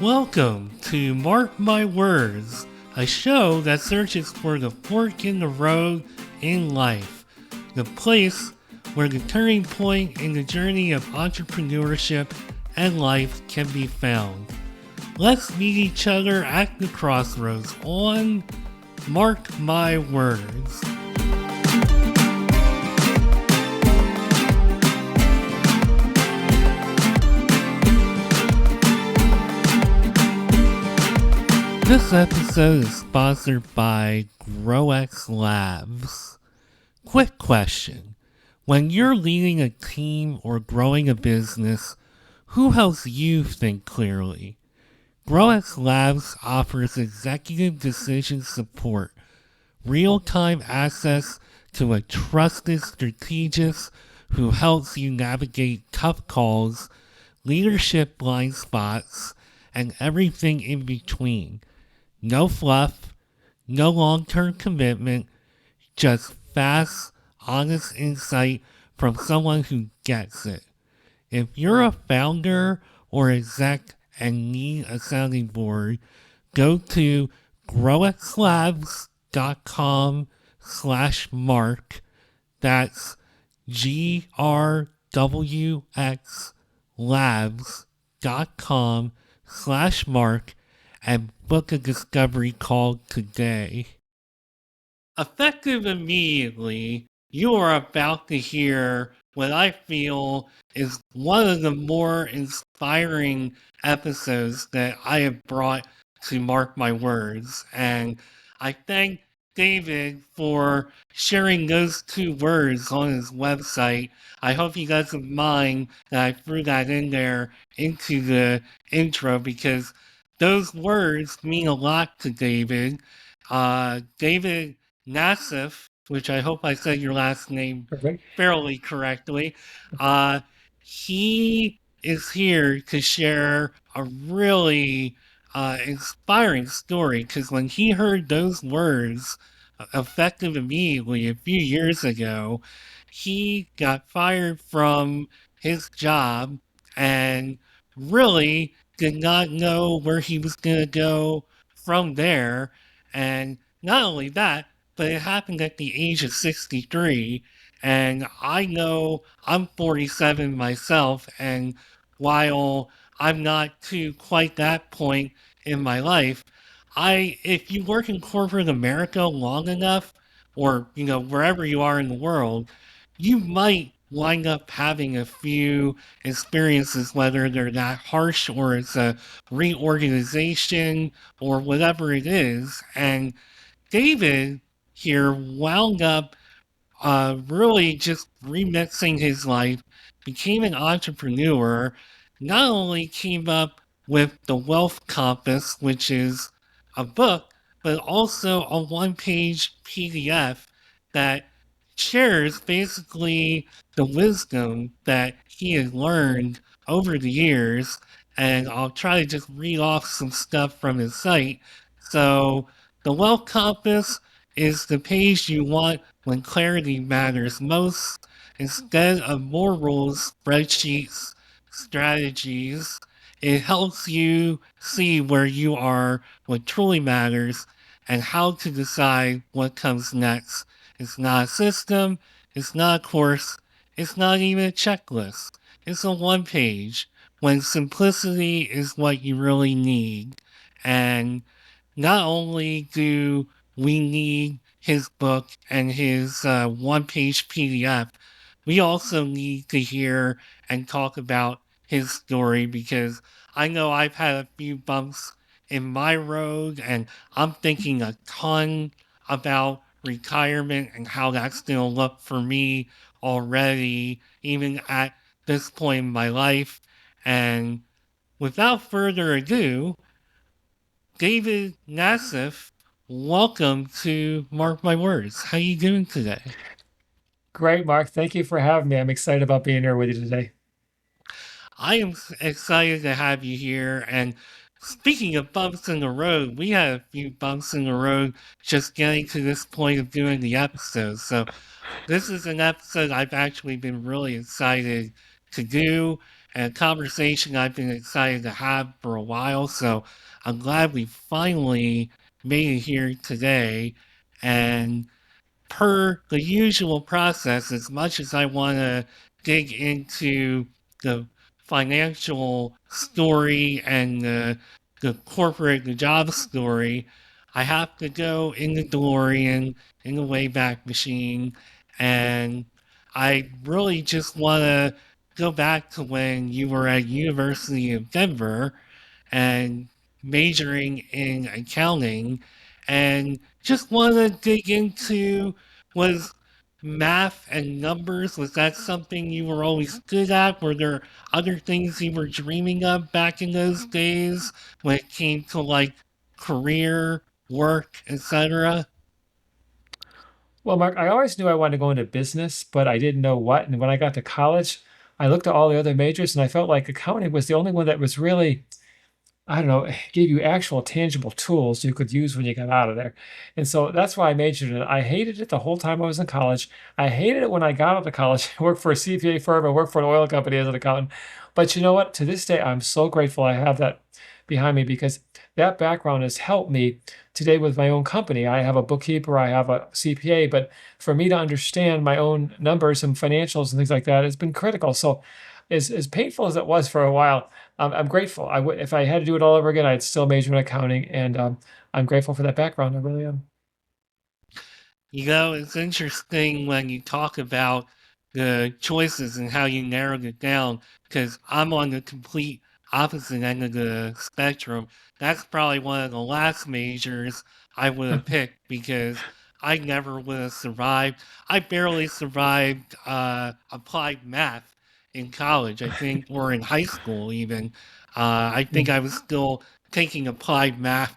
Welcome to Mark My Words, a show that searches for the fork in the road in life, the place where the turning point in the journey of entrepreneurship and life can be found. Let's meet each other at the crossroads on Mark My Words. This episode is sponsored by GrowX Labs. Quick question. When you're leading a team or growing a business, who helps you think clearly? GrowX Labs offers executive decision support, real-time access to a trusted strategist who helps you navigate tough calls, leadership blind spots, and everything in between. No fluff, no long-term commitment, just fast, honest insight from someone who gets it. If you're a founder or exec and need a sounding board, go to growxlabs.com/mark. That's grwxlabs.com/mark and book a discovery call today. Effective immediately, you are about to hear what I feel is one of the more inspiring episodes that I have brought to Mark My Words. And I thank David for sharing those two words on his website. I hope he doesn't mind that I threw that in there into the intro because those words mean a lot to David. David Nassief, which I hope I said your last name fairly correctly, he is here to share a really inspiring story because when he heard those words, effective immediately a few years ago, he got fired from his job and really did not know where he was going to go from there. And not only that, but it happened at the age of 63. And I know I'm 47 myself. And while I'm not to quite that point in my life, if you work in corporate America long enough, or, wherever you are in the world, you might wind up having a few experiences, whether they're that harsh or it's a reorganization or whatever it is. And David here wound up really just remixing his life, became an entrepreneur, not only came up with the Wealth Compass, which is a book, but also a one-page PDF that shares basically the wisdom that he has learned over the years. And I'll try to just read off some stuff from his site. So the Wealth Compass is the page you want when clarity matters most. Instead of more rules, spreadsheets, strategies, it helps you see where you are, what truly matters, and how to decide what comes next. It's not a system, it's not a course, it's not even a checklist. It's a one page when simplicity is what you really need. And not only do we need his book and his one-page PDF, we also need to hear and talk about his story because I know I've had a few bumps in my road and I'm thinking a ton about retirement and how that's going to look for me already, even at this point in my life. And without further ado, David Nassief, welcome to Mark My Words. How you doing today? Great, Mark. Thank you for having me. I'm excited about being here with you today. I am excited to have you here. And speaking of bumps in the road, we had a few bumps in the road just getting to this point of doing the episode. So this is an episode I've actually been really excited to do. and a conversation I've been excited to have for a while. So I'm glad we finally made it here today. And per the usual process, as much as I want to dig into the financial story and the corporate, the job story, I have to go in the DeLorean, in the Wayback Machine, and I really just want to go back to when you were at University of Denver and majoring in accounting and just want to dig into was math and numbers, was that something you were always good at? Were there other things you were dreaming of back in those days when it came to like career, work, etc.? Well, Mark, I always knew I wanted to go into business, but I didn't know what. And when I got to college, I looked at all the other majors and I felt like accounting was the only one that was really, I don't know, gave you actual tangible tools you could use when you got out of there. And so that's why I majored in it. I hated it the whole time I was in college. I hated it when I got out of college. I worked for a CPA firm. I worked for an oil company as an accountant. But you know what? To this day, I'm so grateful I have that behind me because that background has helped me today with my own company. I have a bookkeeper, I have a CPA, but for me to understand my own numbers and financials and things like that has been critical. So, as painful as it was for a while, I'm grateful. If I had to do it all over again, I'd still major in accounting, and I'm grateful for that background. I really am. You know, it's interesting when you talk about the choices and how you narrowed it down, because I'm on the complete opposite end of the spectrum. That's probably one of the last majors I would have picked because I never would have survived. I barely survived applied math in college, I think, or in high school even. I think I was still taking applied math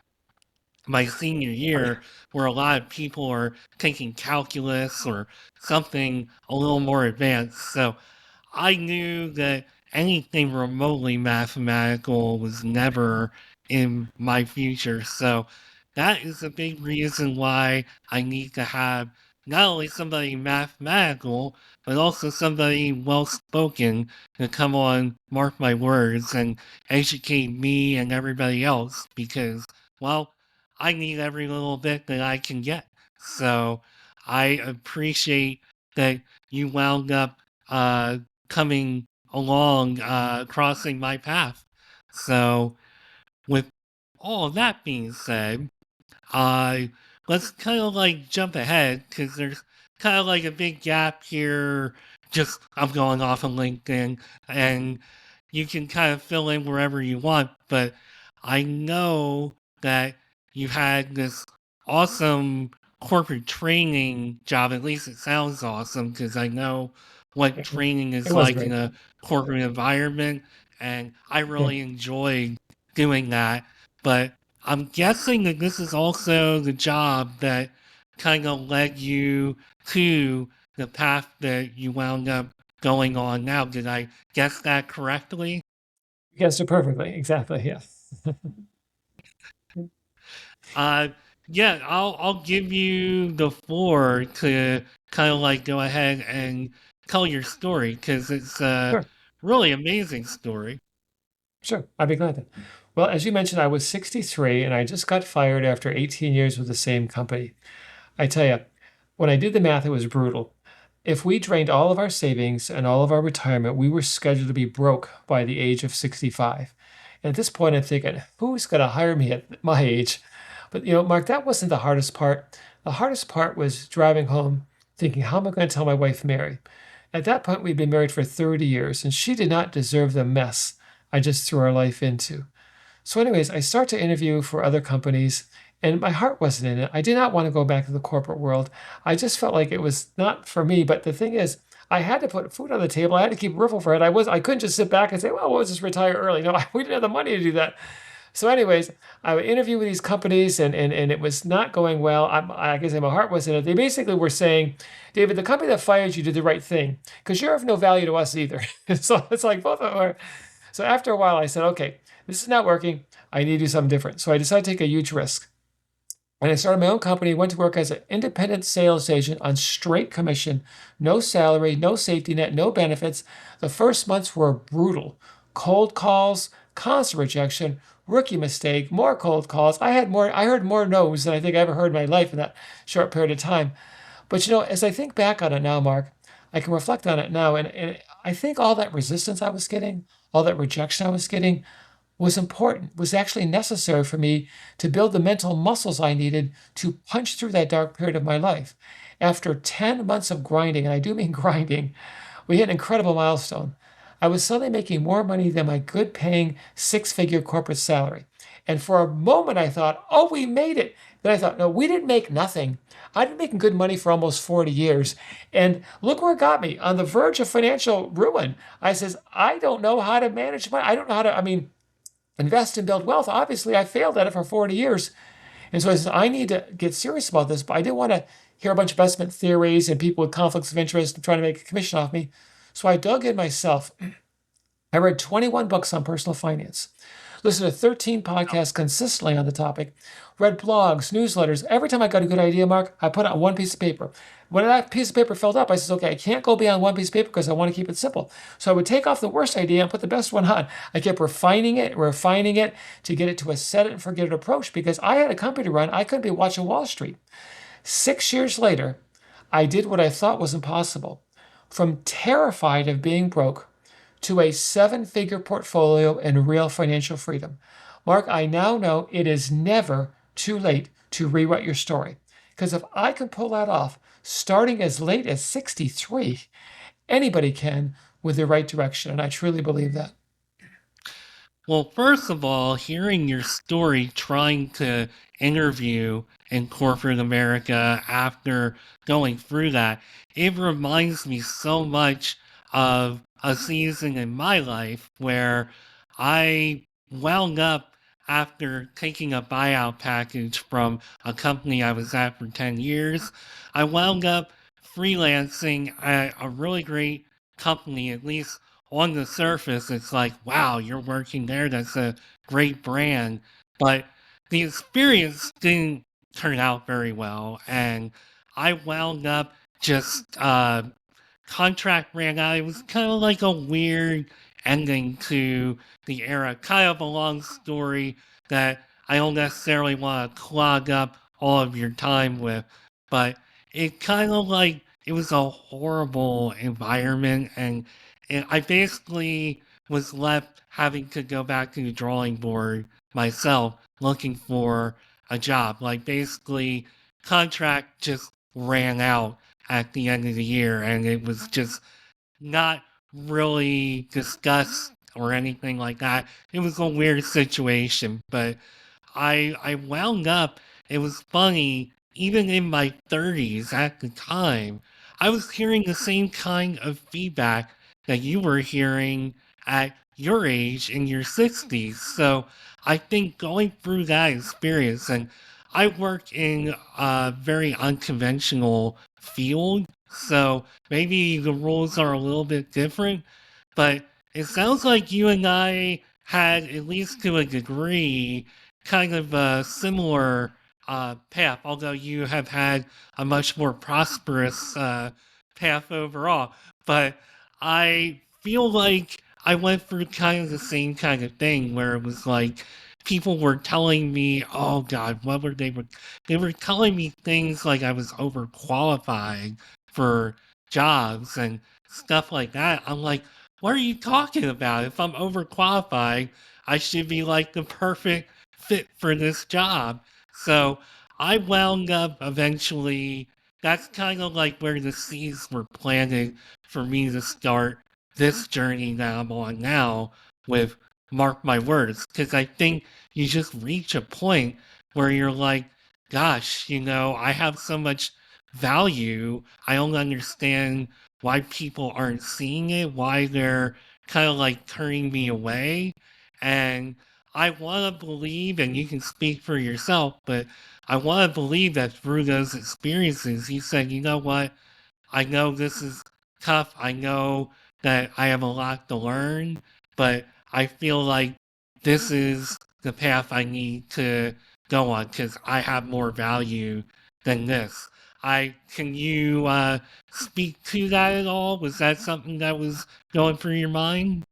my senior year where a lot of people are taking calculus or something a little more advanced. So I knew that anything remotely mathematical was never in my future. So that is a big reason why I need to have not only somebody mathematical, but also somebody well spoken to come on, mark my words, and educate me and everybody else because, well, I need every little bit that I can get. So I appreciate that you wound up uh, coming along, crossing my path. So, with all of that being said, uh, let's kind of like jump ahead because there's kind of like a big gap here. Just I'm going off of LinkedIn, and you can kind of fill in wherever you want. But I know that you had this awesome corporate training job. At least it sounds awesome because I know what training It is was like in great. a corporate environment, and I Yeah. really enjoyed doing that. But I'm guessing that this is also the job that kind of led you to the path that you wound up going on now. Did I guess that correctly? You guessed it perfectly. Exactly. Yeah. Uh, yeah, I'll give you the floor to kind of like go ahead and tell your story because it's a Sure. really amazing story. Sure. I'd be glad to. Well, as you mentioned, I was 63 and I just got fired after 18 years with the same company. I tell you, when I did the math, it was brutal. If we drained all of our savings and all of our retirement, we were scheduled to be broke by the age of 65. And at this point, I'm thinking, who's going to hire me at my age? But Mark, that wasn't the hardest part. The hardest part was driving home, thinking, how am I going to tell my wife Mary? At that point, we'd been married for 30 years, and she did not deserve the mess I just threw our life into. So, anyways, I start to interview for other companies, and my heart wasn't in it. I did not want to go back to the corporate world. I just felt like it was not for me. But the thing is, I had to put food on the table. I had to keep a roof over it. I couldn't just sit back and say, well, we'll just retire early. No, we didn't have the money to do that. So, anyways, I would interview with these companies, and it was not going well. I guess my heart was in it. They basically were saying, David, the company that fired you did the right thing because you're of no value to us either. So it's like both of them are. So after a while, I said, okay, this is not working. I need to do something different. So I decided to take a huge risk. And I started my own company, went to work as an independent sales agent on straight commission, no salary, no safety net, no benefits. The first months were brutal. Cold calls, constant rejection, rookie mistake, more cold calls. I heard more no's than I think I ever heard in my life in that short period of time. But as I think back on it now, Mark, I can reflect on it now, and I think all that resistance I was getting, all that rejection I was getting, was important, was actually necessary for me to build the mental muscles I needed to punch through that dark period of my life. After 10 months of grinding, and I do mean grinding, we hit an incredible milestone. I was suddenly making more money than my good paying 6 figure corporate salary. And for a moment, I thought, oh, we made it. Then I thought, no, we didn't make nothing. I've been making good money for almost 40 years. And look where it got me, on the verge of financial ruin. I says, I don't know how to manage money. I don't know how to, invest and build wealth. Obviously, I failed at it for 40 years. And so I said, I need to get serious about this, but I didn't want to hear a bunch of investment theories and people with conflicts of interest trying to make a commission off me. So I dug in myself. I read 21 books on personal finance, listened to 13 podcasts consistently on the topic, read blogs, newsletters. Every time I got a good idea, Mark, I put it on one piece of paper. When that piece of paper filled up, I said, okay, I can't go beyond one piece of paper because I want to keep it simple. So I would take off the worst idea and put the best one on. I kept refining it to get it to a set it and forget it approach because I had a company to run. I couldn't be watching Wall Street. 6 years later, I did what I thought was impossible. From terrified of being broke to a 7 figure portfolio and real financial freedom. Mark, I now know it is never too late to rewrite your story. Because if I can pull that off, starting as late as 63, anybody can with the right direction. And I truly believe that. Well, first of all, hearing your story trying to interview in corporate America after going through that, it reminds me so much of a season in my life where I wound up after taking a buyout package from a company I was at for 10 years. I wound up freelancing at a really great company, at least on the surface, it's like, wow, you're working there. That's a great brand. But the experience didn't turn out very well. And I wound up just, contract ran out. It was kind of like a weird ending to the era. Kind of a long story that I don't necessarily want to clog up all of your time with. But it kind of like, it was a horrible environment and I basically was left having to go back to the drawing board myself, looking for a job. Like basically, contract just ran out at the end of the year, and it was just not really discussed or anything like that. It was a weird situation, but I wound up, it was funny, even in my 30s at the time, I was hearing the same kind of feedback that you were hearing at your age in your 60s. So I think going through that experience, and I work in a very unconventional field, so maybe the rules are a little bit different, but it sounds like you and I had, at least to a degree, kind of a similar path, although you have had a much more prosperous path overall. But I feel like I went through kind of the same kind of thing where it was like people were telling me, oh God, what were they? They were telling me things like I was overqualified for jobs and stuff like that. I'm like, what are you talking about? If I'm overqualified, I should be like the perfect fit for this job. So I wound up eventually, that's kind of like where the seeds were planted for me to start this journey that I'm on now with Mark My Words. Because I think you just reach a point where you're like, gosh, I have so much value. I don't understand why people aren't seeing it, why they're kind of like turning me away. And I want to believe, and you can speak for yourself, but I want to believe that through those experiences, you said, you know what? I know this is tough. I know that I have a lot to learn, but I feel like this is the path I need to go on because I have more value than this. I can you speak to that at all? Was that something that was going through your mind?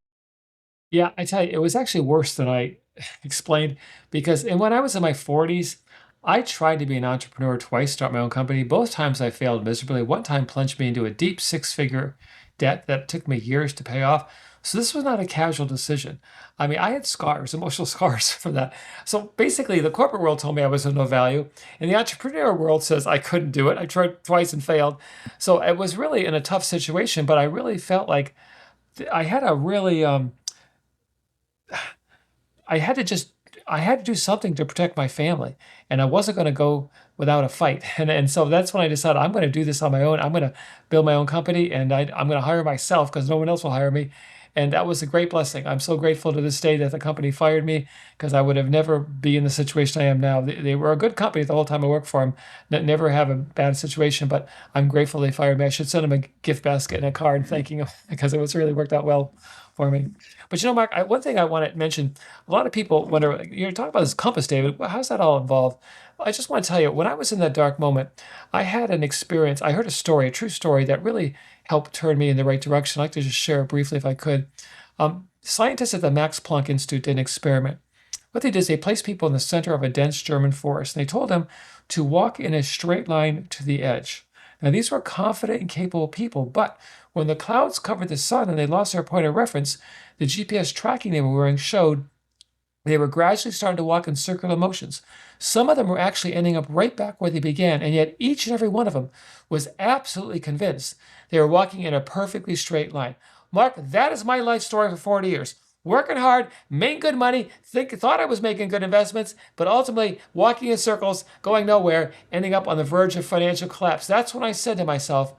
Yeah, I tell you, it was actually worse than I explained because and when I was in my 40s, I tried to be an entrepreneur twice, start my own company. Both times I failed miserably. One time plunged me into a deep six-figure debt that took me years to pay off. So this was not a casual decision. I mean, I had scars, emotional scars from that. So basically, the corporate world told me I was of no value, and the entrepreneur world says I couldn't do it. I tried twice and failed. So it was really in a tough situation, but I really felt like I had a really I had to just I had to do something to protect my family, and I wasn't going to go without a fight. And so that's when I decided I'm going to do this on my own. I'm going to build my own company, and I'm going to hire myself because no one else will hire me. And that was a great blessing. I'm so grateful to this day that the company fired me because I would have never be in the situation I am now. They were a good company the whole time I worked for them. Never have a bad situation, but I'm grateful they fired me. I should send them a gift basket and a card thanking them because it was really worked out well for me. But you know, Mark, one thing I want to mention, a lot of people wonder, like, you're talking about this compass, David. Well, how's that all involved? I just want to tell you, when I was in that dark moment, I had an experience. I heard a story, a true story that really helped turn me in the right direction. I'd like to just share it briefly if I could. Scientists at the Max Planck Institute did an experiment. What they did is they placed people in the center of a dense German forest, and they told them to walk in a straight line to the edge. Now, these were confident and capable people, but when the clouds covered the sun and they lost their point of reference, the GPS tracking they were wearing showed they were gradually starting to walk in circular motions. Some of them were actually ending up right back where they began, and yet each and every one of them was absolutely convinced they were walking in a perfectly straight line. Mark, that is my life story for 40 years. Working hard, making good money, thought I was making good investments, but ultimately walking in circles, going nowhere, ending up on the verge of financial collapse. That's when I said to myself,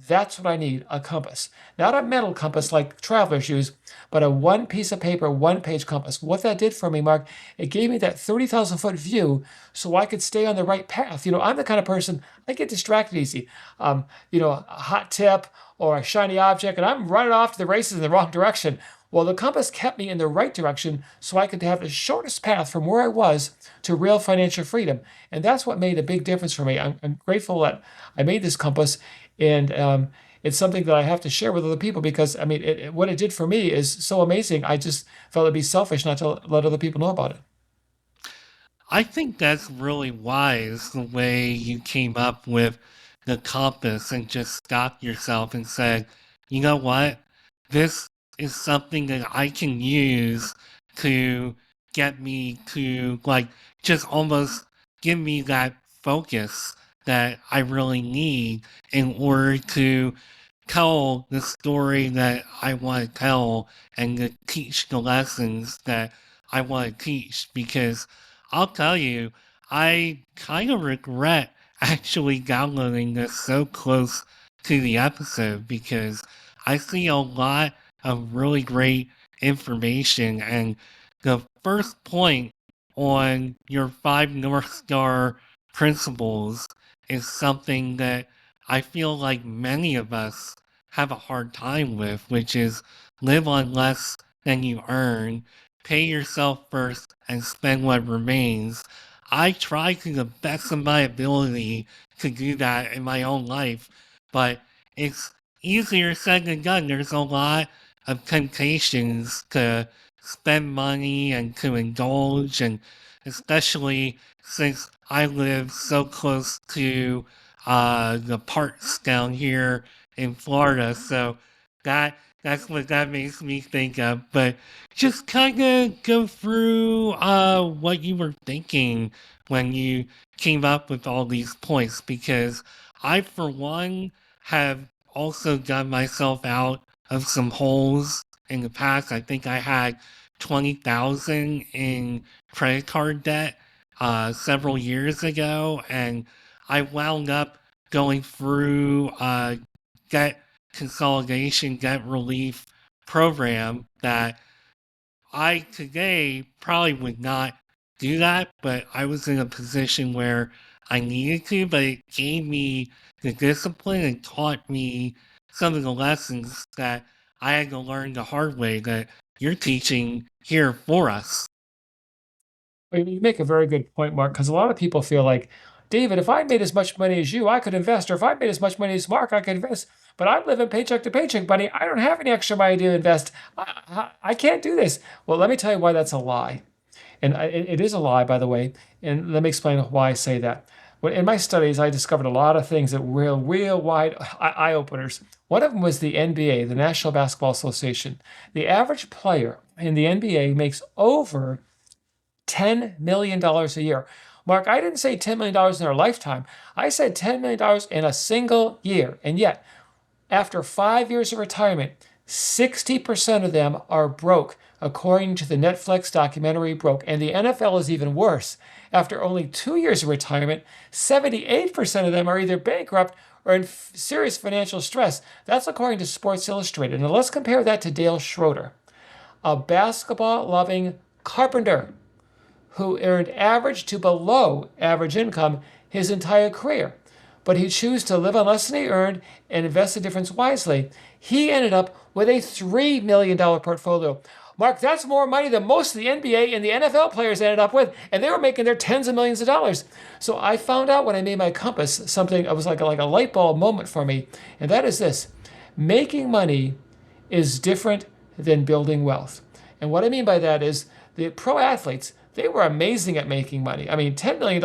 that's what I need, a compass. Not a mental compass like travelers use, but a one piece of paper, one page compass. What that did for me, Mark, it gave me that 30,000 foot view so I could stay on the right path. You know, I'm the kind of person, I get distracted easy. A hot tip or a shiny object, and I'm running off to the races in the wrong direction. Well, the compass kept me in the right direction so I could have the shortest path from where I was to real financial freedom. And that's what made a big difference for me. I'm grateful that I made this compass, and it's something that I have to share with other people because, I mean, what it did for me is so amazing. I just felt it'd be selfish not to let other people know about it. I think that's really wise the way you came up with the compass and just stopped yourself and said, you know what? This is something that I can use to get me to, like, just almost give me that focus that I really need in order to tell the story that I want to tell and to teach the lessons that I want to teach. Because I'll tell you, I kind of regret actually downloading this so close to the episode because I see a lot of really great information. And the first point on your five North Star principles is something that I feel like many of us have a hard time with, which is live on less than you earn, pay yourself first, and spend what remains. I try to the best of my ability to do that in my own life, but it's easier said than done. There's a lot of temptations to spend money and to indulge, and especially since I live so close to the parks down here in Florida. So that's what that makes me think of. But just kind of go through what you were thinking when you came up with all these points, because I, for one, have also got myself out of some holes in the past. I think I had 20,000 in credit card debt several years ago, and I wound up going through debt consolidation, debt relief program that I today probably would not do that, but I was in a position where I needed to, but it gave me the discipline and taught me some of the lessons that I had to learn the hard way that you're teaching here for us. Well, you make a very good point, Mark, because a lot of people feel like, David, if I made as much money as you, I could invest, or if I made as much money as Mark, I could invest. But I'm living paycheck to paycheck, buddy. I don't have any extra money to invest. I can't do this. Well, let me tell you why that's a lie. And it is a lie, by the way. And let me explain why I say that. When, in my studies, I discovered a lot of things that were real wide eye openers. One of them was the NBA, the National Basketball Association. The average player in the NBA makes over $10 million a year. Mark, I didn't say $10 million in their lifetime. I said $10 million in a single year. And yet, after 5 years of retirement, 60% of them are broke, according to the Netflix documentary Broke. And the NFL is even worse. After only 2 years of retirement, 78% of them are either bankrupt or in serious financial stress. That's according to Sports Illustrated. Now let's compare that to Dale Schroeder, a basketball loving carpenter who earned average to below average income his entire career. But he chose to live on less than he earned and invest the difference wisely. He ended up with a $3 million portfolio. Mark, that's more money than most of the NBA and the NFL players ended up with, and they were making their tens of millions of dollars. So I found out when I made my compass something that was like a light bulb moment for me, and that is this: making money is different than building wealth. And what I mean by that is the pro athletes, they were amazing at making money. I mean, $10 million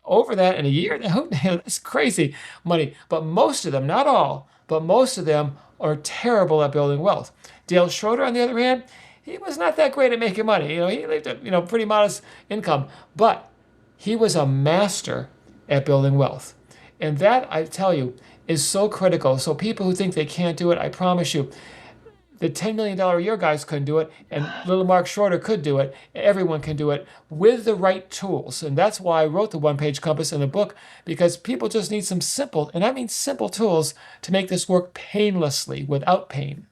over that in a year, that's crazy money. But most of them, not all, but most of them are terrible at building wealth. Dale Schroeder, on the other hand, he was not that great at making money. He lived a pretty modest income, but he was a master at building wealth. And that, I tell you, is so critical. So people who think they can't do it, I promise you, the $10 million a year guys couldn't do it, and little Mark Shorter could do it. Everyone can do it with the right tools. And that's why I wrote the one-page compass in the book, because people just need some simple, and I mean simple tools to make this work painlessly without pain.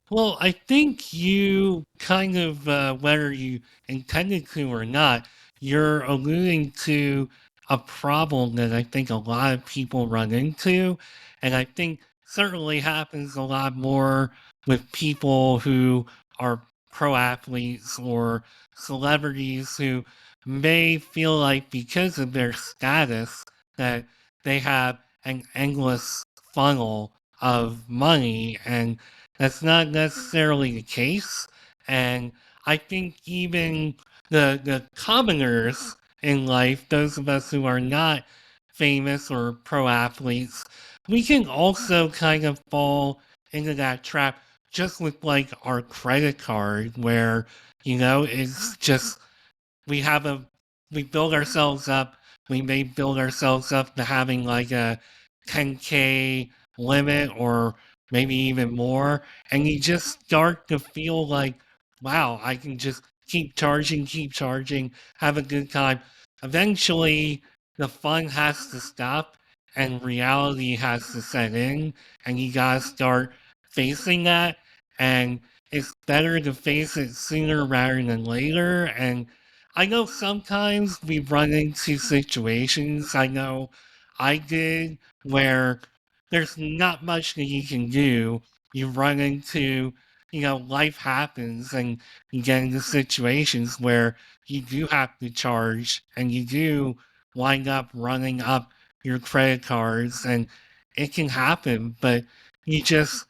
Well, I think you kind of, whether you intended to or not, you're alluding to a problem that I think a lot of people run into. And I think certainly happens a lot more with people who are pro athletes or celebrities who may feel like because of their status that they have an endless funnel of money, and that's not necessarily the case. And I think even the commoners in life, those of us who are not famous or pro athletes, we can also kind of fall into that trap just with like our credit card where, it's just we have a we build ourselves up. We may build ourselves up to having like a 10K limit or maybe even more, and you just start to feel like, wow, I can just keep charging, have a good time. Eventually, the fun has to stop and reality has to set in, and you gotta start facing that. And it's better to face it sooner rather than later. And I know sometimes we run into situations, I know I did, where there's not much that you can do. You run into, life happens and you get into situations where you do have to charge and you do wind up running up your credit cards, and it can happen, but you just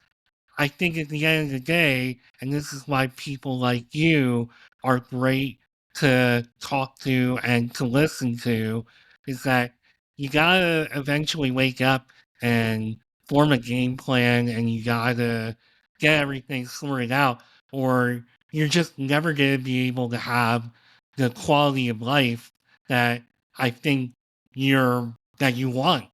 I think at the end of the day, and this is why people like you are great to talk to and to listen to, is that you gotta eventually wake up and form a game plan and you gotta get everything sorted out, or you're just never gonna be able to have the quality of life that I think that you want.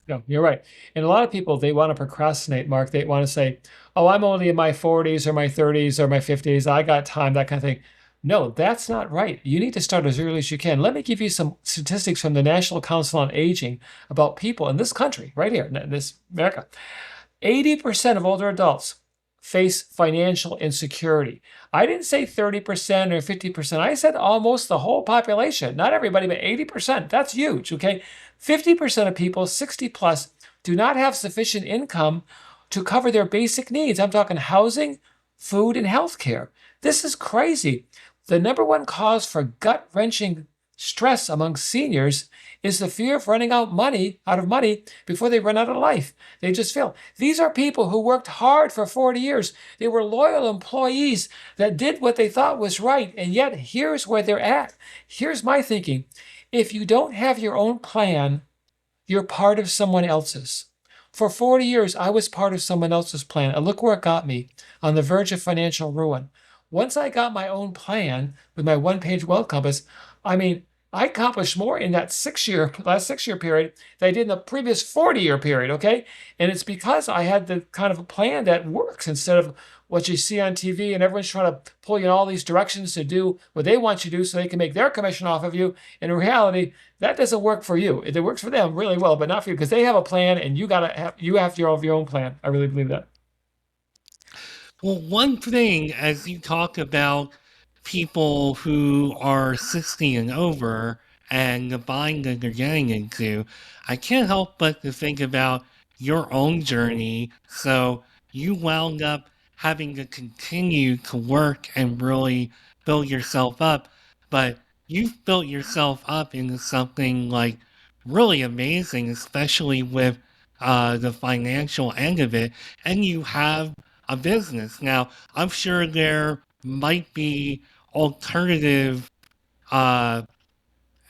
No, you're right. And a lot of people, they want to procrastinate, Mark. They want to say, oh, I'm only in my 40s or my 30s or my 50s. I got time, that kind of thing. No, that's not right. You need to start as early as you can. Let me give you some statistics from the National Council on Aging about people in this country, right here, in this America. 80% of older adults face financial insecurity. I didn't say 30% or 50%. I said almost the whole population. Not everybody, but 80%. That's huge, okay? 50% of people 60 plus do not have sufficient income to cover their basic needs. I'm talking housing, food, and healthcare. This is crazy. The number one cause for gut wrenching stress among seniors is the fear of running out of money before they run out of life. They just feel these are people who worked hard for 40 years. They were loyal employees that did what they thought was right. And yet here's where they're at. Here's my thinking. If you don't have your own plan, you're part of someone else's. For 40 years, I was part of someone else's plan. And look where it got me, on the verge of financial ruin. Once I got my own plan with my one-page wealth compass, I mean, I accomplished more in that last 6 year period than I did in the previous 40-year period, okay? And it's because I had the kind of a plan that works instead of what you see on TV and everyone's trying to pull you in all these directions to do what they want you to do so they can make their commission off of you. In reality, that doesn't work for you. It works for them really well, but not for you because they have a plan and you have your own plan. I really believe that. Well, one thing, as you talk about people who are 60 and over and the bind that they're getting into, I can't help but to think about your own journey. So you wound up having to continue to work and really build yourself up, but you've built yourself up into something like really amazing, especially with the financial end of it, and you have a business. Now, I'm sure there might be alternative uh,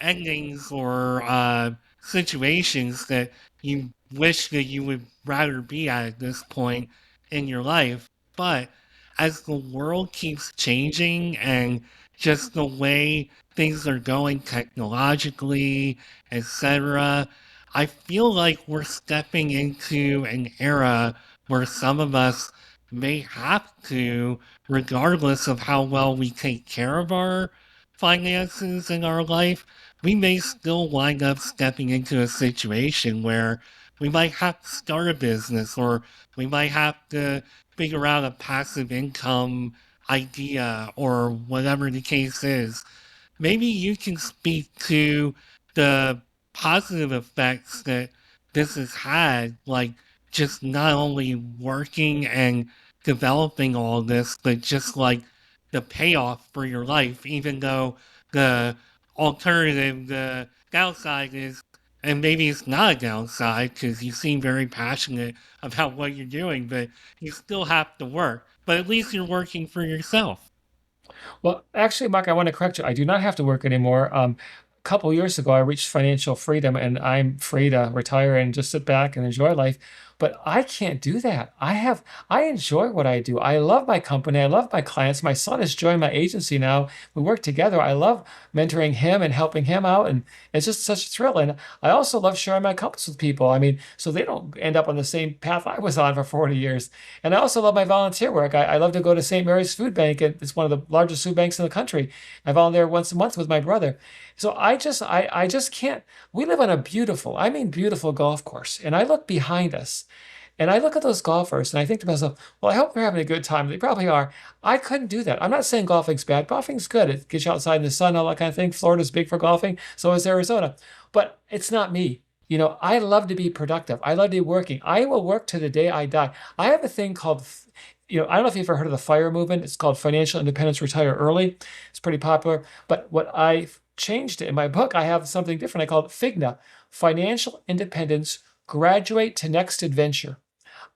endings or situations that you wish that you would rather be at this point in your life. But as the world keeps changing and just the way things are going technologically, etc., I feel like we're stepping into an era where some of us may have to, regardless of how well we take care of our finances in our life, we may still wind up stepping into a situation where we might have to start a business or we might have to figure out a passive income idea or whatever the case is. Maybe you can speak to the positive effects that this has had, like just not only working and developing all this, but just like the payoff for your life, even though the alternative, the downside is, and maybe it's not a downside because you seem very passionate about what you're doing, but you still have to work. But at least you're working for yourself. Well, actually, Mark, I want to correct you. I do not have to work anymore. A couple years ago, I reached financial freedom and I'm free to retire and just sit back and enjoy life. But I can't do that. I enjoy what I do. I love my company. I love my clients. My son has joined my agency now. We work together. I love mentoring him and helping him out. And it's just such a thrill. And I also love sharing my compass with people. I mean, so they don't end up on the same path I was on for 40 years. And I also love my volunteer work. I love to go to St. Mary's Food Bank. It's one of the largest food banks in the country. I volunteer once a month with my brother. So I just can't. We live on a beautiful, I mean beautiful golf course. And I look behind us and I look at those golfers and I think to myself, well, I hope they're having a good time. They probably are. I couldn't do that. I'm not saying golfing's bad. Golfing's good. It gets you outside in the sun, all that kind of thing. Florida's big for golfing. So is Arizona. But it's not me. I love to be productive. I love to be working. I will work to the day I die. I have a thing called, I don't know if you've ever heard of the FIRE movement. It's called Financial Independence Retire Early. It's pretty popular. But what I've changed it in my book, I have something different. I call it FIGNA, Financial Independence Graduate to Next Adventure.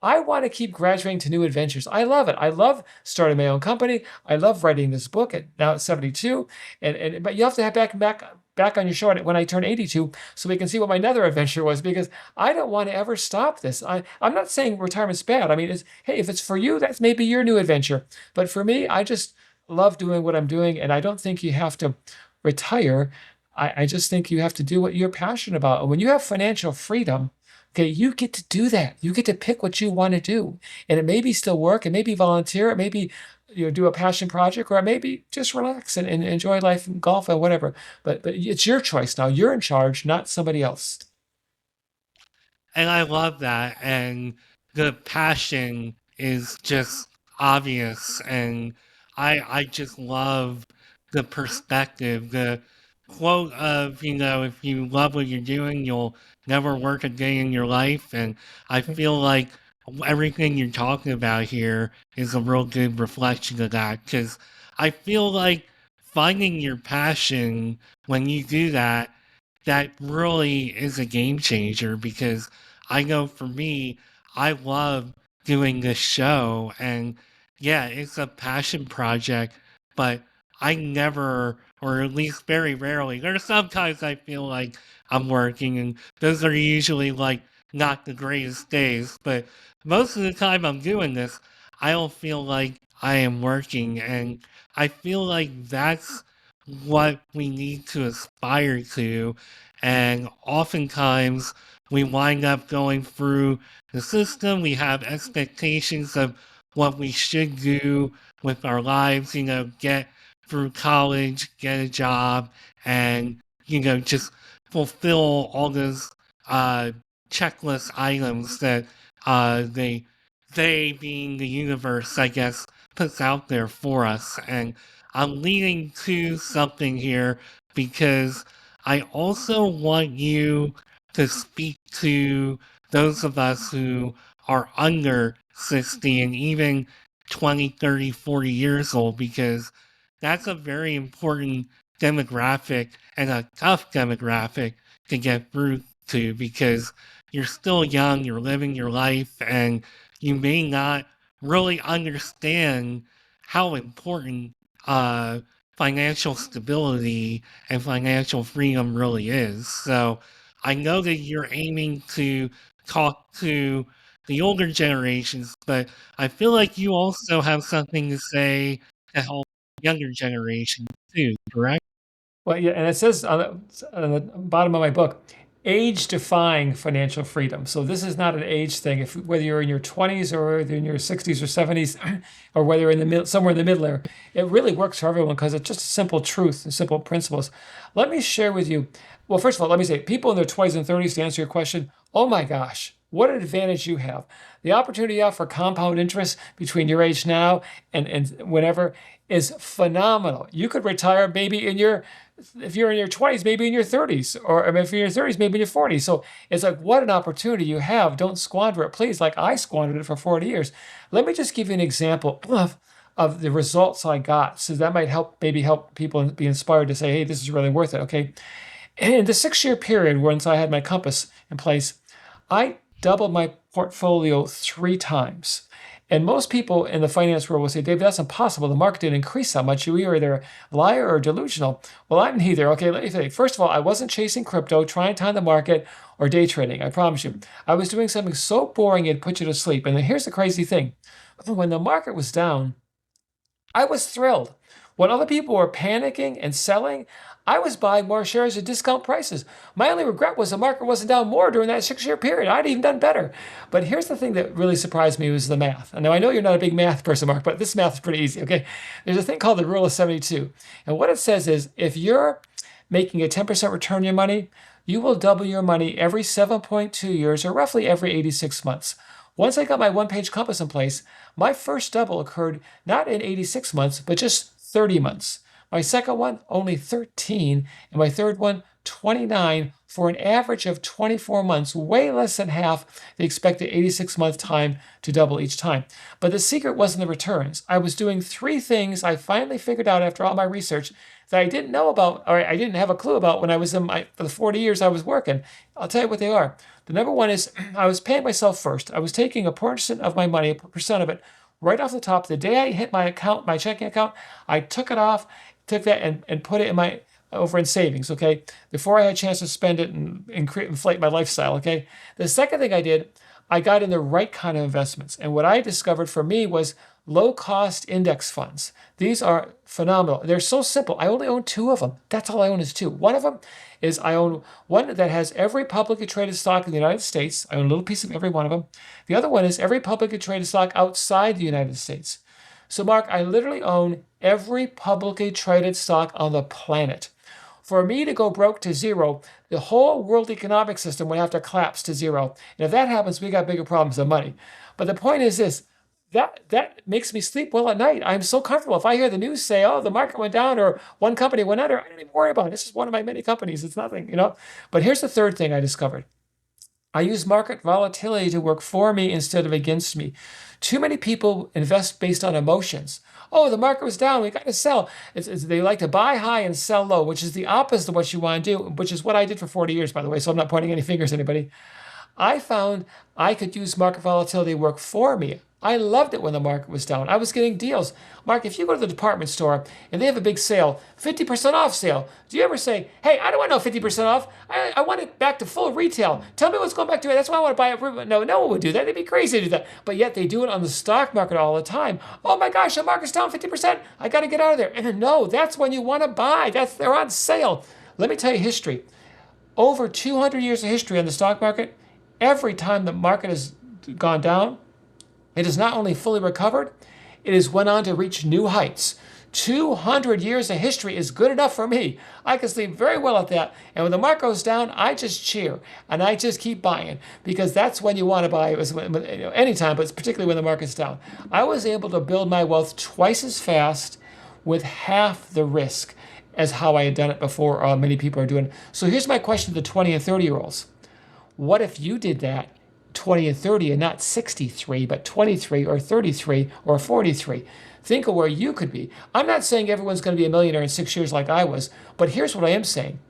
I want to keep graduating to new adventures. I love it. I love starting my own company. I love writing this book now at 72. But you have to have back on your show when I turn 82 so we can see what my nether adventure was because I don't want to ever stop this. I'm not saying retirement's bad. I mean, hey, if it's for you, that's maybe your new adventure. But for me, I just love doing what I'm doing. And I don't think you have to retire. I just think you have to do what you're passionate about. And when you have financial freedom, okay, you get to do that. You get to pick what you want to do. And it may be still work, it may be volunteer, it may be do a passion project, or it may be just relax and enjoy life and golf or whatever. But it's your choice now. You're in charge, not somebody else. And I love that. And the passion is just obvious. And I just love the perspective, the quote of, if you love what you're doing, you'll never work a day in your life. And I feel like everything you're talking about here is a real good reflection of that. Because I feel like finding your passion when you do that, that really is a game changer because I know for me, I love doing this show and yeah, it's a passion project, but I never, or at least very rarely, there's sometimes I feel like I'm working and those are usually like not the greatest days, but most of the time I'm doing this, I don't feel like I am working and I feel like that's what we need to aspire to. And oftentimes we wind up going through the system. We have expectations of what we should do with our lives, get through college, get a job, and, just fulfill all those uh, checklist items that they being the universe, I guess, puts out there for us. And I'm leading to something here because I also want you to speak to those of us who are under 60 and even 20, 30, 40 years old because that's a very important demographic and a tough demographic to get through to because you're still young, you're living your life, and you may not really understand how important uh, financial stability and financial freedom really is. So I know that you're aiming to talk to the older generations, but I feel like you also have something to say to help younger generations too, correct? Well, yeah, and it says on the bottom of my book, age-defying financial freedom. So this is not an age thing. If whether you're in your 20s or whether in your 60s or 70s, or whether you're in the middle, somewhere in the middle there, it really works for everyone because it's just a simple truth and simple principles. Let me share with you. Well, first of all, let me say, people in their 20s and 30s, to answer your question, oh my gosh, what an advantage you have. The opportunity you have for compound interest between your age now and whenever is phenomenal. You could retire maybe if you're in your 20s, maybe in your 30s, or if you're in your 30s, maybe in your 40s. So it's like, what an opportunity you have. Don't squander it, please. Like I squandered it for 40 years. Let me just give you an example of the results I got. So that might maybe help people be inspired to say, hey, this is really worth it. Okay. In the 6-year period, once I had my compass in place, I doubled my portfolio 3 times. And most people in the finance world will say, David, that's impossible. The market didn't increase that much. You are either a liar or delusional. Well, I'm neither. Okay, let me say, first of all, I wasn't chasing crypto, trying to time the market, or day trading. I promise you. I was doing something so boring it'd put you to sleep. And then here's the crazy thing. When the market was down, I was thrilled. When other people were panicking and selling, I was buying more shares at discount prices. My only regret was the market wasn't down more during that 6-year period. I'd even done better. But here's the thing that really surprised me was the math. And now I know you're not a big math person, Mark, but this math is pretty easy, okay? There's a thing called the rule of 72. And what it says is if you're making a 10% return on your money, you will double your money every 7.2 years or roughly every 86 months. Once I got my one-page compass in place, my first double occurred not in 86 months, but just 30 months. My second one, only 13, and my third one, 29, for an average of 24 months, way less than half the expected 86-month time to double each time. But the secret wasn't the returns. I was doing 3 things I finally figured out after all my research that I didn't know about, or I didn't have a clue about when I was for the 40 years I was working. I'll tell you what they are. The number one is I was paying myself first. I was taking a percent of my money, a percent of it, right off the top. The day I hit my account, my checking account, I took it off, took that and put it in my over in savings, okay? Before I had a chance to spend it and inflate my lifestyle, okay? The second thing I did, I got in the right kind of investments. And what I discovered for me was low-cost index funds. These are phenomenal. They're so simple. I only own 2 of them. That's all I own is 2. One of them is I own one that has every publicly traded stock in the United States. I own a little piece of every one of them. The other one is every publicly traded stock outside the United States. So, Mark, I literally own every publicly traded stock on the planet. For me to go broke to zero, the whole world economic system would have to collapse to zero. And if that happens, we got bigger problems than money. But the point is this, that makes me sleep well at night. I'm so comfortable. If I hear the news say, oh, the market went down or one company went under, I don't even worry about it. This is one of my many companies. It's nothing, But here's the third thing I discovered. I use market volatility to work for me instead of against me. Too many people invest based on emotions. Oh, the market was down. We got to sell. They like to buy high and sell low, which is the opposite of what you want to do, which is what I did for 40 years, by the way. So I'm not pointing any fingers at anybody. I found I could use market volatility to work for me. I loved it when the market was down. I was getting deals. Mark, if you go to the department store and they have a big sale, 50% off sale, do you ever say, hey, I don't want no 50% off. I want it back to full retail. Tell me what's going back to it. That's why I want to buy it. No, no one would do that. They'd be crazy to do that. But yet they do it on the stock market all the time. Oh my gosh, the market's down 50%. I got to get out of there. And no, that's when you want to buy. They're on sale. Let me tell you history. Over 200 years of history on the stock market, every time the market has gone down, it has not only fully recovered, it has went on to reach new heights. 200 years of history is good enough for me. I can sleep very well at that. And when the market goes down, I just cheer and I just keep buying because that's when you want to buy. Anytime, but particularly when the market's down. I was able to build my wealth twice as fast with half the risk as how I had done it before. Many people are doing. So here's my question to the 20 and 30-year-olds. What if you did that 20 and 30 and not 63, but 23 or 33 or 43? Think of where you could be. I'm not saying everyone's going to be a millionaire in 6 years like I was, but here's what I am saying.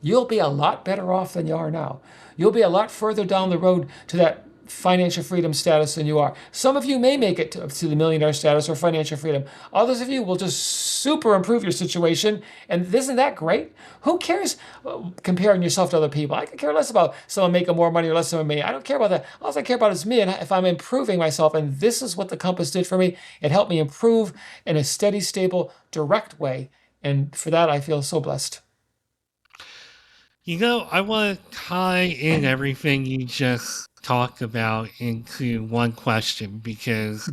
You'll be a lot better off than you are now. You'll be a lot further down the road to that financial freedom status than you are. Some of you may make it to the millionaire status or financial freedom. Others of you will just super improve your situation. And isn't that great? Who cares comparing yourself to other people? I could care less about someone making more money or less than me. I don't care about that. All I care about is me and if I'm improving myself. And this is what the compass did for me. It helped me improve in a steady, stable, direct way. And for that, I feel so blessed. I want to tie in everything you just talked about into one question because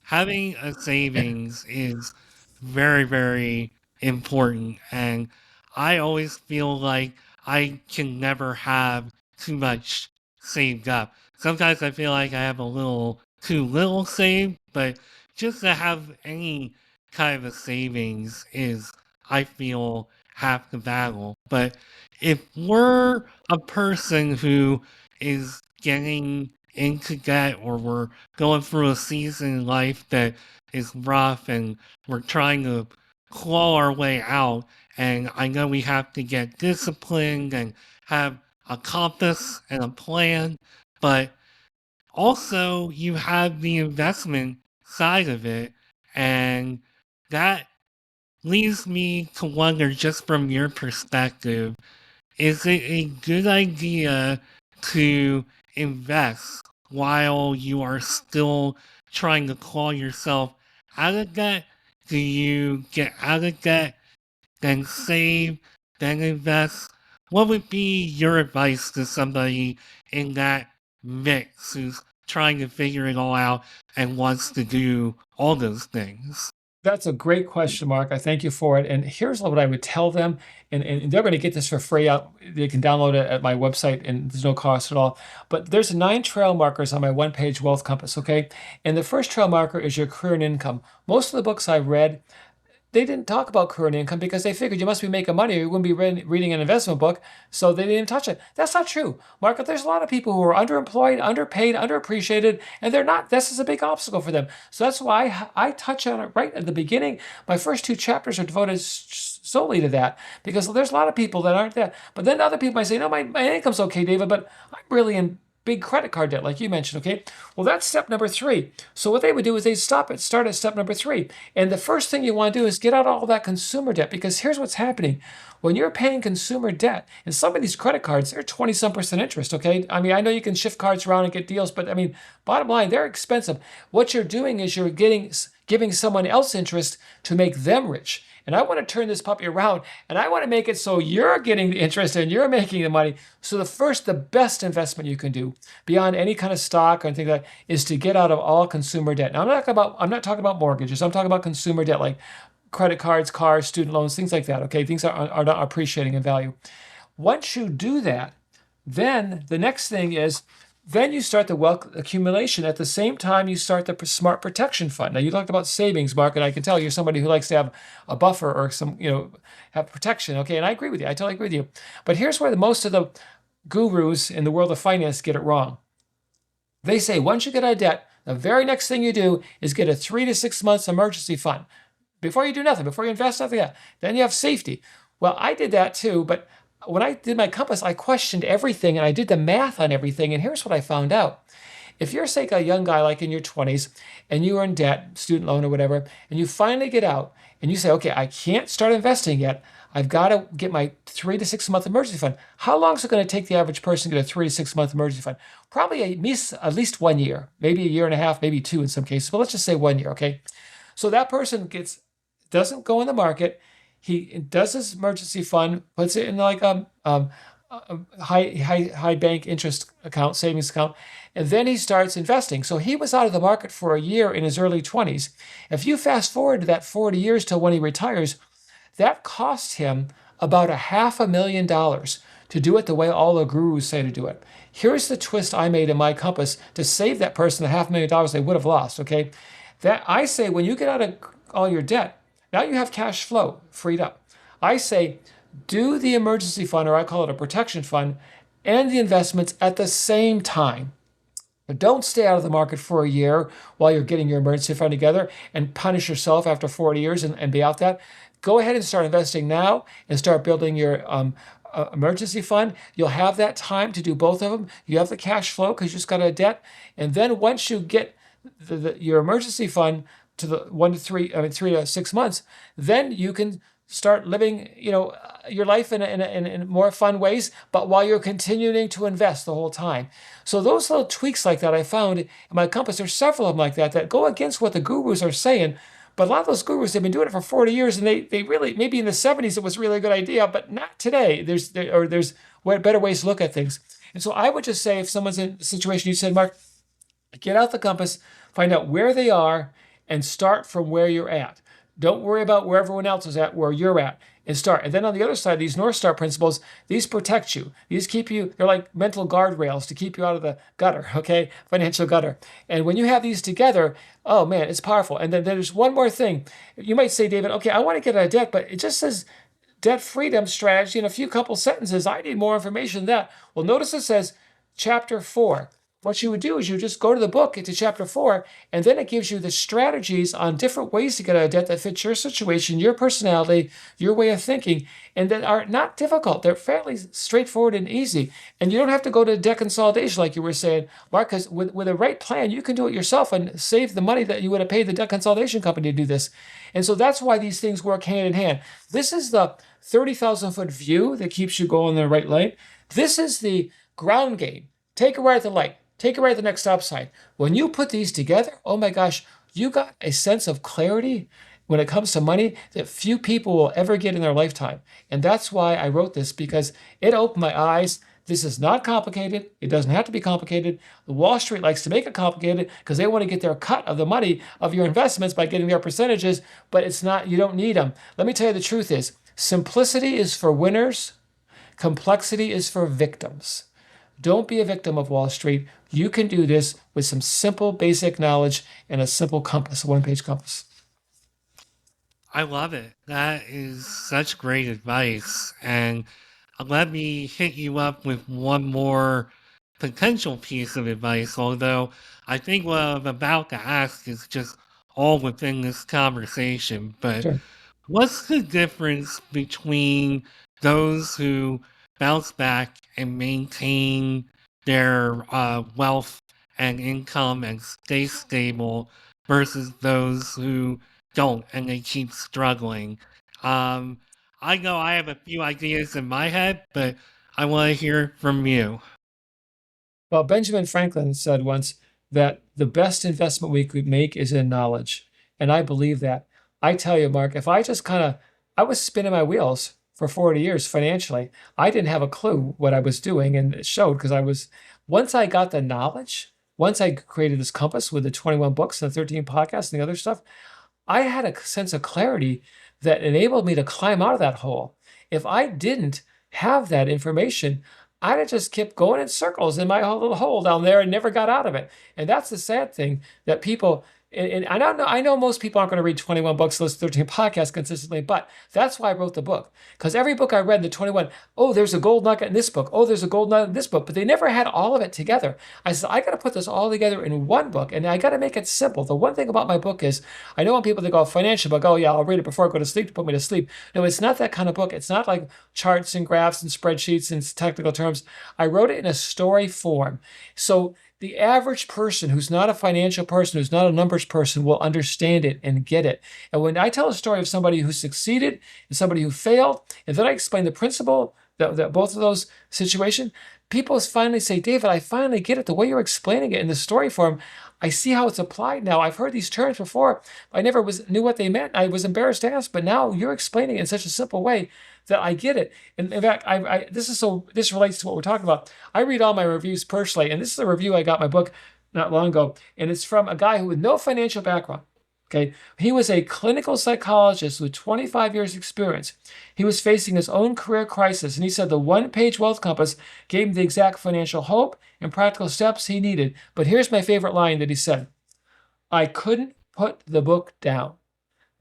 having a savings is very, very important. And I always feel like I can never have too much saved up. Sometimes I feel like I have a little too little saved, but just to have any kind of a savings is, I feel, half the battle. But if we're a person who is getting into debt or we're going through a season in life that is rough and we're trying to claw our way out, and I know we have to get disciplined and have a compass and a plan, but also you have the investment side of it, and that leads me to wonder, just from your perspective, is it a good idea to invest while you are still trying to claw yourself out of debt? Do you get out of debt, then save, then invest? What would be your advice to somebody in that mix who's trying to figure it all out and wants to do all those things? That's a great question, Mark. I thank you for it. And here's what I would tell them, and they're going to get this for free. They can download it at my website, and there's no cost at all. But there's 9 trail markers on my one-page wealth compass, okay? And the first trail marker is your career and income. Most of the books I've read, they didn't talk about current income because they figured you must be making money or you wouldn't be reading an investment book, so they didn't touch it. That's not true. Mark, there's a lot of people who are underemployed, underpaid, underappreciated, and they're not. This is a big obstacle for them. So that's why I touch on it right at the beginning. My first 2 chapters are devoted solely to that because there's a lot of people that aren't that. But then other people might say, no, my income's okay, David, but I'm really in big credit card debt, like you mentioned, okay? Well, that's step number 3. So what they would do is they start at step number 3. And the first thing you want to do is get out all that consumer debt, because here's what's happening. When you're paying consumer debt, and some of these credit cards, they're 20-some% interest, okay? I mean, I know you can shift cards around and get deals, but I mean, bottom line, they're expensive. What you're doing is you're giving someone else interest to make them rich. And I want to turn this puppy around, and I want to make it so you're getting the interest and you're making the money. So the best investment you can do beyond any kind of stock or anything like that is to get out of all consumer debt. Now, I'm not talking about mortgages. I'm talking about consumer debt, like credit cards, cars, student loans, things like that. Okay, things are not appreciating in value. Once you do that, then the next thing is, then you start the wealth accumulation. At the same time, you start the smart protection fund. Now, you talked about savings, Mark, and I can tell you're somebody who likes to have a buffer or have protection. Okay, and I agree with you. I totally agree with you. But here's where most of the gurus in the world of finance get it wrong. They say once you get out of debt, the very next thing you do is get a 3 to 6 months emergency fund before you do nothing, before you invest nothing. Then you have safety. Well, I did that too, but when I did my compass, I questioned everything and I did the math on everything. And here's what I found out. If you're, say, a young guy like in your 20s and you are in debt, student loan or whatever, and you finally get out and you say, okay, I can't start investing yet. I've got to get my 3 to 6 month emergency fund. How long is it going to take the average person to get a 3 to 6 month emergency fund? Probably at least 1 year, maybe a year and a half, maybe two in some cases, but let's just say 1 year, okay? So that person doesn't go in the market. He does his emergency fund, puts it in like a high bank interest account, savings account, and then he starts investing. So he was out of the market for a year in his early 20s. If you fast forward to that 40 years till when he retires, that cost him about $500,000 to do it the way all the gurus say to do it. Here's the twist I made in my compass to save that person the $500,000 they would have lost. Okay, that I say when you get out of all your debt, now you have cash flow freed up. I say do the emergency fund, or I call it a protection fund, and the investments at the same time. But don't stay out of the market for a year while you're getting your emergency fund together and punish yourself after 40 years and be out that. Go ahead and start investing now and start building your emergency fund. You'll have that time to do both of them. You have the cash flow because you just got a debt. And then once you get your emergency fund to the 3 to 6 months, then you can start living, your life in more fun ways, but while you're continuing to invest the whole time. So those little tweaks like that I found in my compass, there's several of them like that go against what the gurus are saying. But a lot of those gurus, they've been doing it for 40 years, and they really, maybe in the 70s it was really a good idea, but not today. There's better ways to look at things. And so I would just say, if someone's in a situation, you said, Mark, get out the compass, find out where they are, and start from where you're at. Don't worry about where everyone else is at, where you're at, and start. And then on the other side, these North Star principles, these protect you. These keep you, they're like mental guardrails to keep you out of the gutter, okay? Financial gutter. And when you have these together, oh man, it's powerful. And then there's one more thing. You might say, David, okay, I want to get out of debt, but it just says debt freedom strategy in a few couple sentences. I need more information than that. Well, notice it says chapter 4. What you would do is you just go to the book, into chapter 4, and then it gives you the strategies on different ways to get out of debt that fit your situation, your personality, your way of thinking, and that are not difficult. They're fairly straightforward and easy. And you don't have to go to debt consolidation like you were saying, Mark, because with a right plan, you can do it yourself and save the money that you would have paid the debt consolidation company to do this. And so that's why these things work hand in hand. This is the 30,000-foot view that keeps you going in the right lane. This is the ground game. Take a right at the light. Take it right at the next stop sign. When you put these together, oh my gosh, you got a sense of clarity when it comes to money that few people will ever get in their lifetime. And that's why I wrote this, because it opened my eyes. This is not complicated. It doesn't have to be complicated. Wall Street likes to make it complicated because they want to get their cut of the money of your investments by getting their percentages, but it's not, you don't need them. Let me tell you, the truth is, simplicity is for winners. Complexity is for victims. Don't be a victim of Wall Street. You can do this with some simple, basic knowledge and a simple compass, a one-page compass. I love it. That is such great advice. And let me hit you up with one more potential piece of advice, although I think what I'm about to ask is just all within this conversation. But Sure. what's the difference between those who bounce back and maintain their wealth and income and stay stable versus those who don't and they keep struggling? Um, I know I have a few ideas in my head, but I want to hear from you. Well, Benjamin Franklin said once that the best investment we could make is in knowledge. And I believe that. I tell you, Mark, if I just I was spinning my wheels for 40 years financially. I didn't have a clue what I was doing, and it showed because once I got the knowledge, once I created this compass with the 21 books and the 13 podcasts and the other stuff, I had a sense of clarity that enabled me to climb out of that hole. If I didn't have that information, I'd have just kept going in circles in my little hole down there and never got out of it. And that's the sad thing, that people And I know most people aren't going to read 21 books, listen to 13 podcasts consistently, but that's why I wrote the book. Because every book I read, the 21, oh, there's a gold nugget in this book. Oh, there's a gold nugget in this book. But they never had all of it together. I said, I got to put this all together in one book, and I got to make it simple. The one thing about my book is, I don't want people to go financial book, oh, yeah, I'll read it before I go to sleep to put me to sleep. No, it's not that kind of book. It's not like charts and graphs and spreadsheets and technical terms. I wrote it in a story form. So the average person who's not a financial person, who's not a numbers person, will understand it and get it. And when I tell a story of somebody who succeeded and somebody who failed, and then I explain the principle that both of those situations, people finally say, David, I finally get it. The way you're explaining it in the story form, I see how it's applied now. I've heard these terms before. I never knew what they meant. I was embarrassed to ask, but now you're explaining it in such a simple way that I get it. And in fact, this relates to what we're talking about. I read all my reviews personally, and this is a review I got my book not long ago, and it's from a guy who with no financial background. Okay, he was a clinical psychologist with 25 years experience. He was facing his own career crisis, and he said the one-page wealth compass gave him the exact financial hope and practical steps he needed. But here's my favorite line that he said: I couldn't put the book down.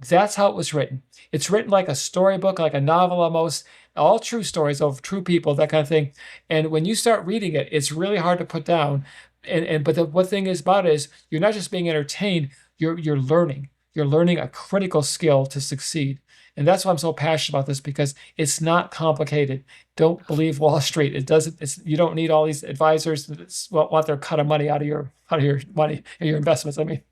That's how it was written. It's written like a storybook, like a novel almost, all true stories of true people, that kind of thing. And when you start reading it, it's really hard to put down. But the one thing is about it is you're not just being entertained, you're learning. You're learning a critical skill to succeed. And that's why I'm so passionate about this, because it's not complicated. Don't believe Wall Street. It doesn't, you don't need all these advisors that want their cut of money out of your money and your investments. I mean,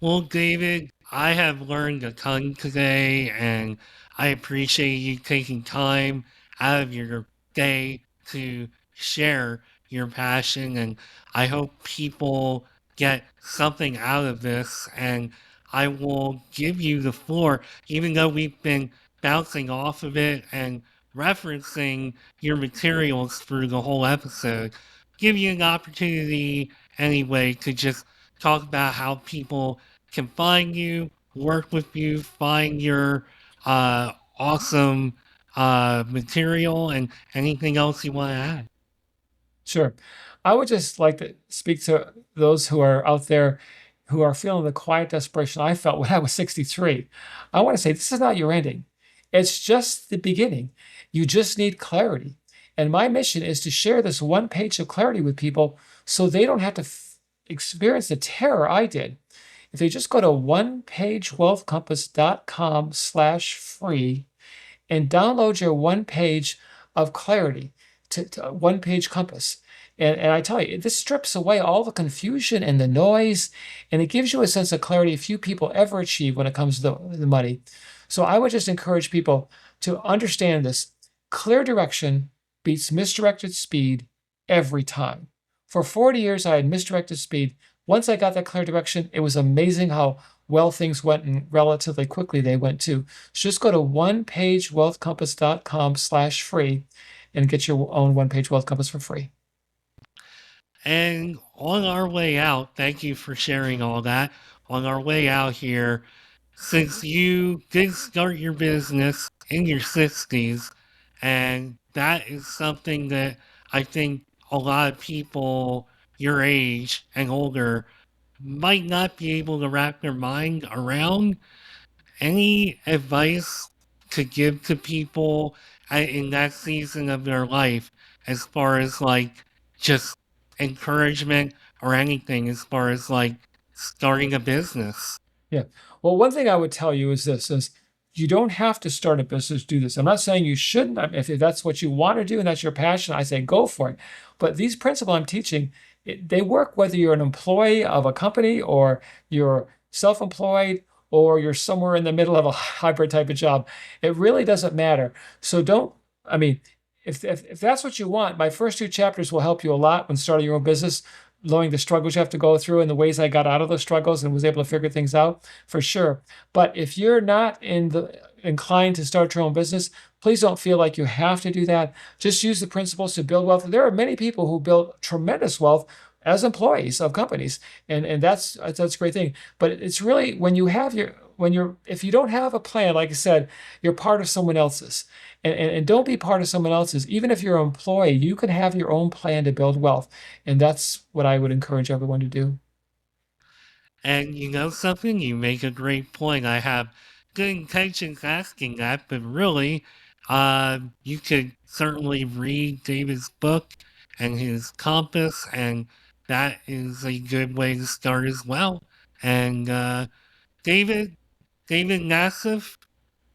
Well, David, I have learned a ton today, and I appreciate you taking time out of your day to share your passion. And I hope people get something out of this. And I will give you the floor, even though we've been bouncing off of it and referencing your materials through the whole episode, give you an opportunity anyway to just talk about how people can find you, work with you, find your awesome material, and anything else you want to add. sure. I would just like to speak to those who are out there who are feeling the quiet desperation I felt when I was 63. I want to say this is not your ending. It's just the beginning. You just need clarity. And my mission is to share this one page of clarity with people so they don't have to experience the terror I did. If they just go to onepagewealthcompass.com/free and download your one page of clarity to one page compass. And I tell you, this strips away all the confusion and the noise, and it gives you a sense of clarity few people ever achieve when it comes to the money. So I would just encourage people to understand this. Clear direction beats misdirected speed every time. For 40 years, I had misdirected speed. Once I got that clear direction, it was amazing how well things went, and relatively quickly they went too. So just go to onepagewealthcompass.com/free and get your own one page wealth compass for free. And on our way out, thank you for sharing all that. On our way out here, since you did start your business in your 60s, and that is something that I think a lot of people your age and older might not be able to wrap their mind around. Any advice to give to people in that season of their life, as far as like just encouragement or anything, as far as like starting a business? Yeah. Well, one thing I would tell you is this is you don't have to start a business to do this. I'm not saying you shouldn't. If that's what you want to do and that's your passion, I say go for it. But these principles I'm teaching, they work whether you're an employee of a company or you're self-employed or you're somewhere in the middle of a hybrid type of job. It really doesn't matter. So don't, I mean, if that's what you want, my first two chapters will help you a lot when starting your own business, knowing the struggles you have to go through and the ways I got out of those struggles and was able to figure things out, for sure. But if you're not inclined to start your own business, please don't feel like you have to do that. Just use the principles to build wealth. There are many people who build tremendous wealth as employees of companies, and that's a great thing. But it's really if you don't have a plan, like I said, you're part of someone else's. And don't be part of someone else's. Even if you're an employee, you can have your own plan to build wealth. And that's what I would encourage everyone to do. And you know something? You make a great point. I have good intentions asking that, but really, you could certainly read David's book and his compass, and that is a good way to start as well. And David, David Nassif,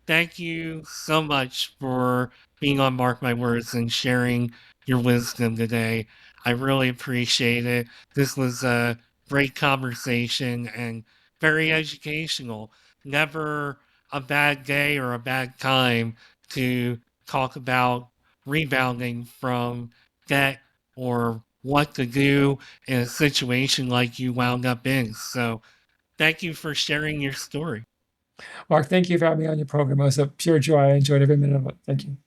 thank you so much for being on Mark My Words and sharing your wisdom today. I really appreciate it. This was a great conversation and very educational. Never a bad day or a bad time to talk about rebounding from debt or what to do in a situation like you wound up in. So, thank you for sharing your story. Mark, thank you for having me on your program. It was a pure joy. I enjoyed every minute of it. Thank you.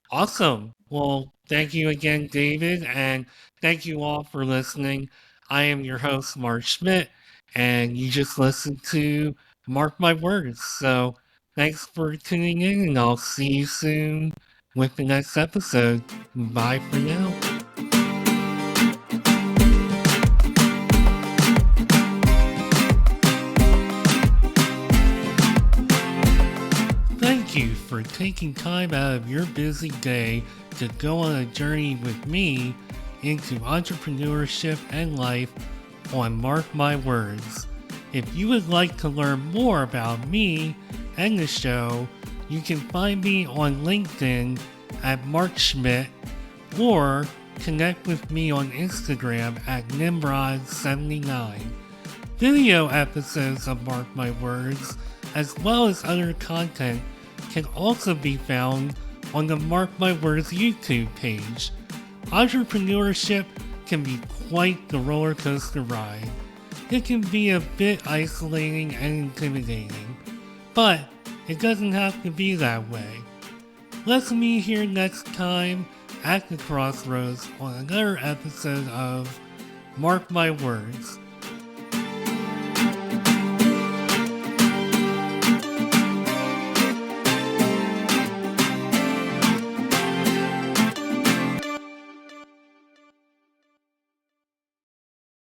Awesome. Well, thank you again, David, and thank you all for listening. I am your host, Mark Schmidt, and you just listened to Mark My Words. So thanks for tuning in, and I'll see you soon with the next episode. Bye for now. Thank you for taking time out of your busy day to go on a journey with me into entrepreneurship and life on Mark My Words. If you would like to learn more about me and the show, you can find me on LinkedIn at Mark Schmidt or connect with me on Instagram at Nimrod79. Video episodes of Mark My Words, as well as other content, can also be found on the Mark My Words YouTube page. Entrepreneurship can be quite the roller coaster ride. It can be a bit isolating and intimidating, but it doesn't have to be that way. Let's meet here next time at the crossroads on another episode of Mark My Words.